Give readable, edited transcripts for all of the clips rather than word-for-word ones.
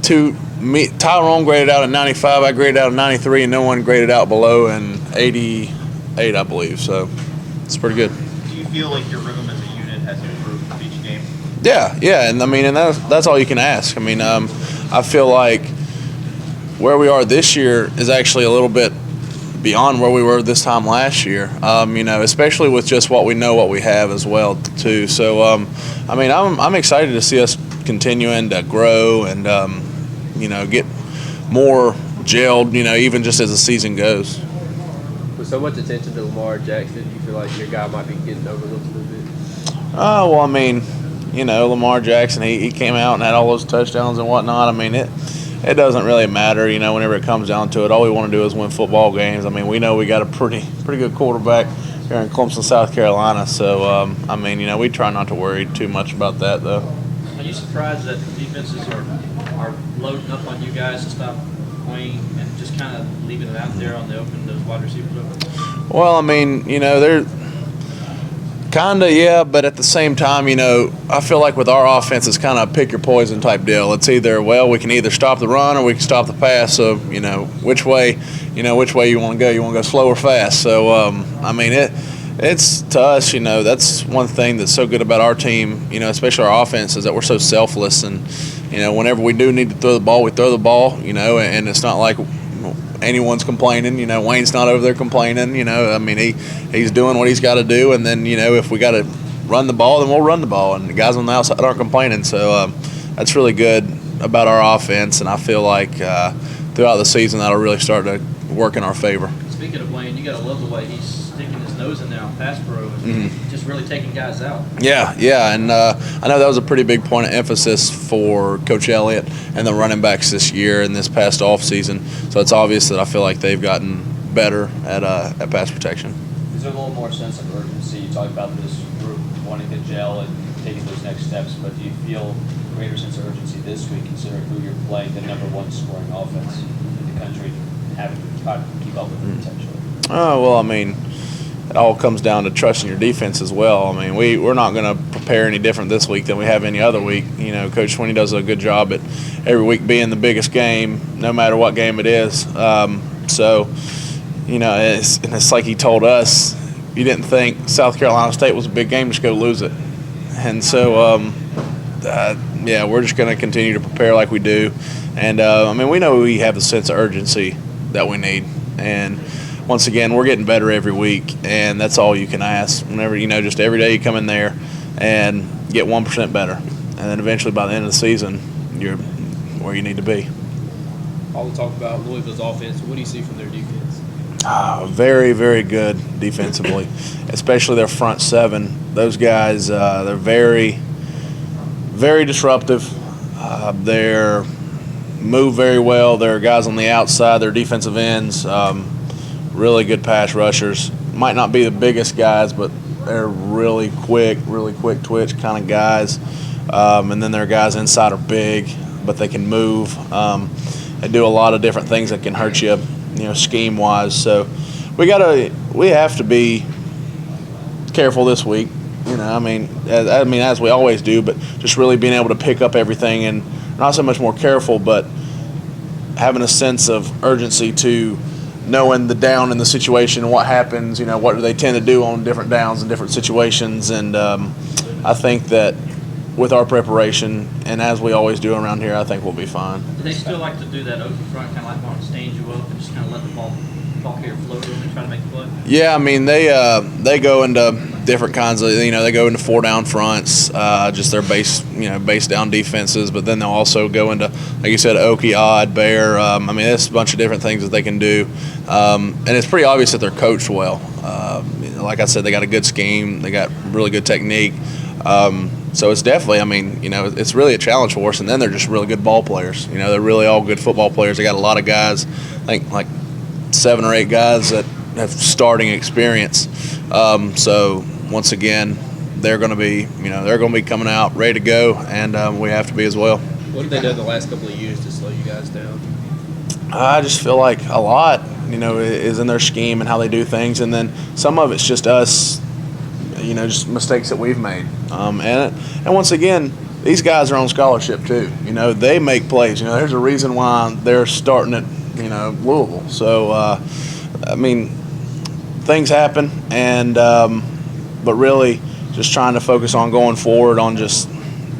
Tyrone graded out at 95. I graded out at 93, and no one graded out below an 88, I believe. So it's pretty good. Do you feel like your rhythm as a unit has improved with each game? Yeah, and that's all you can ask. I feel like where we are this year is actually a little bit beyond where we were this time last year. Especially with just what we have as well too. So I'm excited to see us continuing to grow and get more gelled. Even just as the season goes. With so much attention to Lamar Jackson, do you feel like your guy might be getting overlooked a little bit? Lamar Jackson, he came out and had all those touchdowns and whatnot. It doesn't really matter, whenever it comes down to it. All we want to do is win football games. We know we got a pretty good quarterback here in Clemson, South Carolina. So, we try not to worry too much about that, though. Are you surprised that defenses are loading up on you guys to stop Wayne and just kind of leaving it out there on the open, those wide receivers open? Well, they're kind of, yeah, but at the same time, I feel like with our offense, it's kind of a pick your poison type deal. It's either, we can either stop the run or we can stop the pass. So, which way you want to go? You want to go slow or fast? So, it's to us, that's one thing that's so good about our team, especially our offense, is that we're so selfless. And, whenever we do need to throw the ball, we throw the ball, and it's not like anyone's complaining. Wayne's not over there complaining. He's doing what he's got to do. And then, if we got to run the ball, then we'll run the ball. And the guys on the outside aren't complaining. So that's really good about our offense. And I feel like throughout the season that'll really start to work in our favor. Speaking of Wayne, you got to love the way he's sticking his nose in there on pass pro and just really taking guys out. Yeah, and I know that was a pretty big point of emphasis for Coach Elliott and the running backs this year and this past offseason. So it's obvious that I feel like they've gotten better at pass protection. Is there a little more sense of urgency? You talk about this group wanting to gel and taking those next steps, but do you feel a greater sense of urgency this week considering who you're playing, the number one scoring offense in the country, having to try to keep up with them potentially? It all comes down to trusting your defense as well. We're not going to prepare any different this week than we have any other week. Coach Swinney does a good job at every week being the biggest game, no matter what game it is. It's like he told us, you didn't think South Carolina State was a big game, just go lose it. And so, we're just going to continue to prepare like we do. And, we know we have the sense of urgency that we need. And once again, we're getting better every week, and that's all you can ask. Whenever, just every day you come in there and get 1% better. And then eventually by the end of the season, you're where you need to be. All the talk about Louisville's offense, what do you see from their defense? Very, very good defensively, especially their front seven. Those guys, they're very, very disruptive. They move very well. There are guys on the outside, their defensive ends. Really good pass rushers. Might not be the biggest guys, but they're really quick twitch kind of guys. And then their guys inside are big, but they can move. They do a lot of different things that can hurt you, scheme-wise. So we have to be careful this week. As we always do, but just really being able to pick up everything and not so much more careful, but having a sense of urgency to knowing the down in the situation and what happens, what do they tend to do on different downs in different situations. And I think that with our preparation, and as we always do around here, I think we'll be fine. Do they still like to do that open front, kind of like want to stand you up and just kind of let the ball here float over and try to make the play? Yeah, they go into different kinds of, they go into 4-down fronts, just their base down defenses, but then they'll also go into, like you said, Okie, odd, bear. There's a bunch of different things that they can do. And it's pretty obvious that they're coached well. Like I said, they got a good scheme. They got really good technique. So it's definitely, it's really a challenge for us. And then they're just really good ball players. They're really all good football players. They got a lot of guys, I think like 7 or 8 guys that have starting experience. So once again, they're going to be coming out ready to go, and we have to be as well. What have they done the last couple of years to slow you guys down? I just feel like a lot, is in their scheme and how they do things, and then some of it's just us, just mistakes that we've made. And once again, these guys are on scholarship too. You know, they make plays. You know, there's a reason why they're starting at, you know, Louisville. So, I mean, things happen, and but really just trying to focus on going forward, on just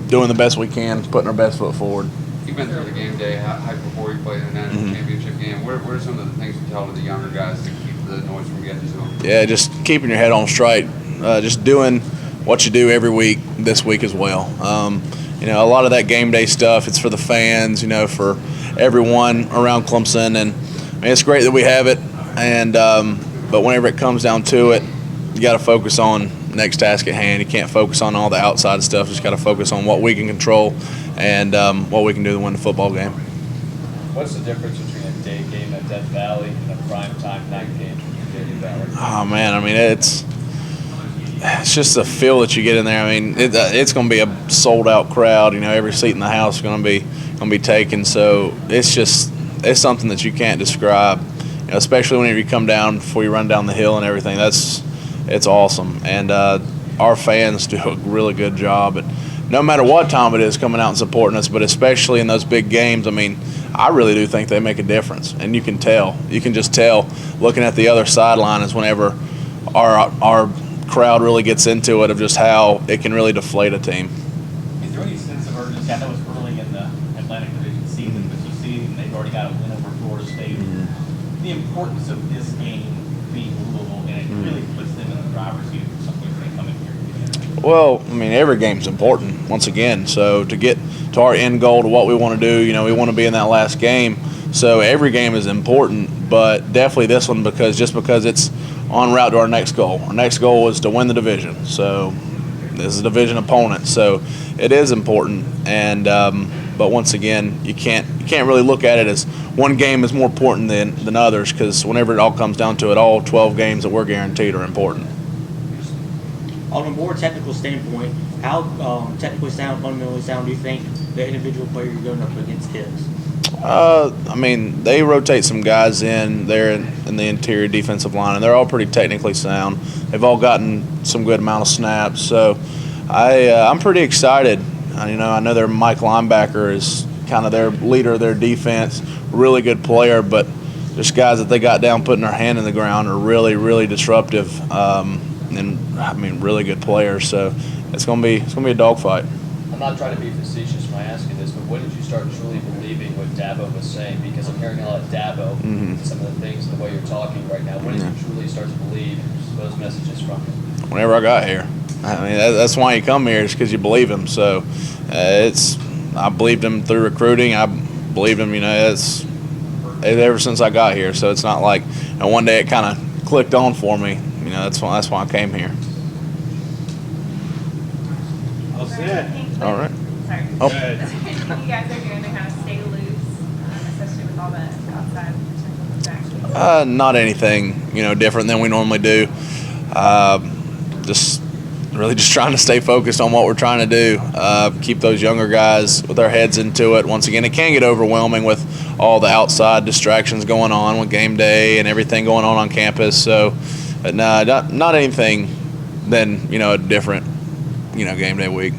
doing the best we can, putting our best foot forward. You've been through the game day before you played in that championship game. What are some of the things you tell to the younger guys to keep the noise from getting to them? Yeah, just keeping your head on straight, just doing what you do every week this week as well. You know, a lot of that game day stuff, it's for the fans, you know, for everyone around Clemson, and I mean, it's great that we have it, and but whenever it comes down to it, you got to focus on next task at hand. You can't focus on all the outside stuff. Just got to focus on what we can control and what we can do to win the football game. What's the difference between a day game at Death Valley and a primetime night game at Death Valley? Oh man, I mean it's just the feel that you get in there. I mean it's going to be a sold out crowd. You know, every seat in the house is going to be taken. So it's something that you can't describe. You know, especially whenever you come down before you run down the hill and everything. It's awesome, and our fans do a really good job. And no matter what time it is, coming out and supporting us, but especially in those big games, I mean, I really do think they make a difference, and you can tell. You can just tell looking at the other sideline is whenever our crowd really gets into it, of just how it can really deflate a team. Is there any sense of urgency? I know it's early in the Atlantic Division season, but you see they've already got a win over Florida State. The importance of this game being Louisville, and it really puts them in the driver's seat for something when they come in here. Well, I mean, every game's important, once again. So to get to our end goal, to what we want to do, you know, we want to be in that last game. So every game is important, but definitely this one because it's en route to our next goal. Our next goal is to win the division. So this is a division opponent. So it is important, and but once again, you can't really look at it as one game is more important than others, because whenever it all comes down to it, all 12 games that we're guaranteed are important. On a more technical standpoint, how technically sound, fundamentally sound do you think the individual player you're going up against is? I mean, they rotate some guys in there in the interior defensive line, and they're all pretty technically sound. They've all gotten some good amount of snaps, so I'm pretty excited. You know, I know their Mike linebacker is kind of their leader of their defense, really good player, but just guys that they got down putting their hand in the ground are really, really disruptive, and I mean, really good players. So it's gonna be a dogfight. I'm not trying to be facetious when I ask you this, but when did you start truly believing what Dabo was saying? Because I'm hearing a lot of Dabo, some of the things, the way you're talking right now. When did you truly start to believe those messages from him? Whenever I got here. I mean, that's why you come here, is because you believe him. So I believed him through recruiting. I believed him, you know, it's ever since I got here. So it's not like, you know, one day it kind of clicked on for me. You know, that's why I came here. All right. Sorry. Oh. You guys are doing to kind of stay loose, especially with all the outside potential distractions? Not anything, you know, different than we normally do. Just trying to stay focused on what we're trying to do. Keep those younger guys with their heads into it. Once again, it can get overwhelming with all the outside distractions going on with game day and everything going on campus. So, but no, not anything than, you know, a different, you know, game day week.